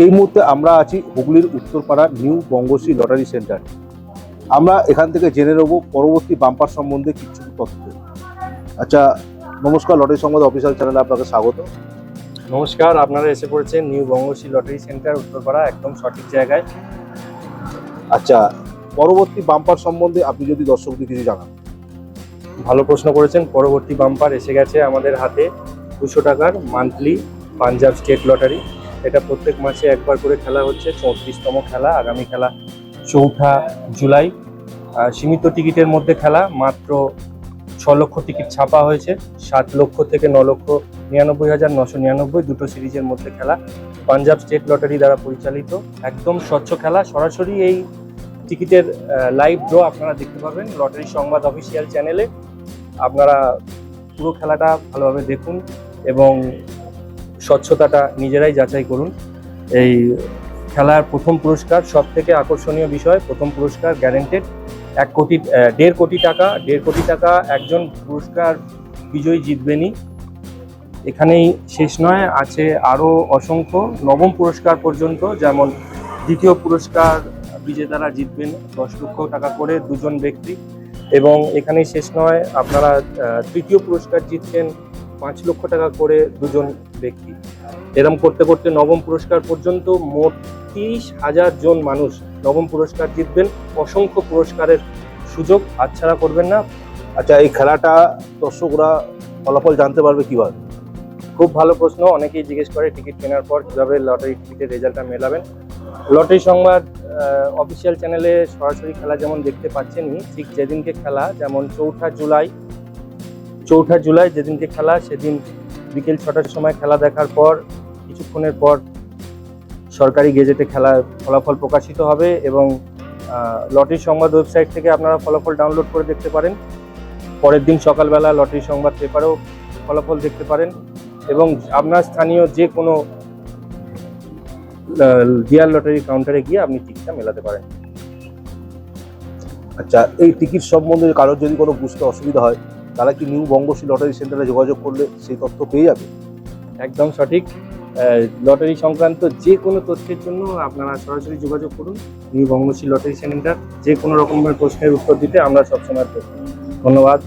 এই মুহূর্তে আমরা আছি হুগলির Uttarpara new Bangashree lottery centre. আমরা এখান থেকে জেনে নেব পরবর্তী বাম্পার সম্বন্ধে কিছু তথ্য। আচ্ছা, নমস্কার, লটারি সংবাদ অফিসিয়াল চ্যানেলে আপনাকে স্বাগত। নমস্কার, আপনারা এসে পড়েছেন new Bangashree lottery centre Uttarpara, একদম সঠিক জায়গায়। আচ্ছা, পরবর্তী বাম্পার সম্বন্ধে আপনি যদি দর্শকদের কিছু জানান। ভালো প্রশ্ন করেছেন। পরবর্তী বাম্পার এসে গেছে আমাদের হাতে 200 টাকার মান্থলি পাঞ্জাব স্টেট লটারি। এটা প্রত্যেক মাসে একবার করে খেলা হচ্ছে। 34তম খেলা। আগামী খেলা 4 জুলাই। সীমিত টিকিটের মধ্যে খেলা। মাত্র 6 লক্ষ টিকিট ছাপা হয়েছে। 7 লক্ষ থেকে 9,99,999 দুটো সিরিজের মধ্যে খেলা। পাঞ্জাব স্টেট লটারি দ্বারা পরিচালিত একদম স্বচ্ছ খেলা। সরাসরি এই টিকিটের লাইভ ড্র আপনারা দেখতে পাবেন লটারি সংবাদ অফিসিয়াল চ্যানেলে। আপনারা পুরো খেলাটা ভালোভাবে দেখুন এবং স্বচ্ছতাটা নিজেরাই যাচাই করুন। এই খেলার প্রথম পুরস্কার সব থেকে আকর্ষণীয় বিষয়। প্রথম পুরস্কার গ্যারেন্টেড 1.5 কোটি টাকা। 1.5 কোটি টাকা একজন পুরস্কার বিজয়ী জিতবেনই। এখানেই শেষ নয়, আছে আরও অসংখ্য নবম পুরস্কার পর্যন্ত। যেমন দ্বিতীয় পুরস্কার বিজেতারা জিতবেন 10 লক্ষ টাকা করে দুজন ব্যক্তি। এবং এখানেই শেষ নয়, আপনারা তৃতীয় পুরস্কার জিতছেন 5 লক্ষ টাকা করে দুজন ব্যক্তি। এরম করতে করতে নবম পুরস্কার পর্যন্ত মোট 30,000 জন মানুষ নবম পুরস্কার জিতবেন। অসংখ্য পুরস্কারের সুযোগ হাতছাড়া করবেন না। আচ্ছা, এই খেলাটা দর্শকরা ফলাফল জানতে পারবে কিভাবে? খুব ভালো প্রশ্ন। অনেকেই জিজ্ঞেস করে টিকিট কেনার পর কীভাবে লটারি টিকিটের রেজাল্টটা মেলাবেন। লটারি সংবাদ অফিসিয়াল চ্যানেলে সরাসরি খেলা যেমন দেখতে পাচ্ছেনই, ঠিক যেদিনকে খেলা, যেমন 4 জুলাই যেদিনকে খেলা, সেদিন বিকেল 6টার সময় খেলা দেখার পর কিছুক্ষণের পর সরকারি গেজেটে খেলার ফলাফল প্রকাশিত হবে এবং লটারি সংবাদ ওয়েবসাইট থেকে আপনারা ফলাফল ডাউনলোড করে দেখতে পারেন। পরের দিন সকালবেলা লটারি সংবাদ পেপারেও ফলাফল দেখতে পারেন এবং আপনার স্থানীয় যে কোনো ডিয়ার লটারি কাউন্টারে গিয়ে আপনি টিকিটটা মেলাতে পারেন। আচ্ছা, এই টিকিট সম্বন্ধে কারোর যদি কোনো বুঝতে অসুবিধা হয়, তারা কি নিউ বঙ্গশ্রী লটারি সেন্টারে যোগাযোগ করলে সেই তথ্য পেয়ে যাবে? একদম সঠিক। লটারি সংক্রান্ত যে কোনো তথ্যের জন্য আপনারা সরাসরি যোগাযোগ করুন নিউ বঙ্গশ্রী লটারি সেন্টার। যে কোনো রকমের প্রশ্নের উত্তর দিতে আমরা সবসময় প্রস্তুত। ধন্যবাদ।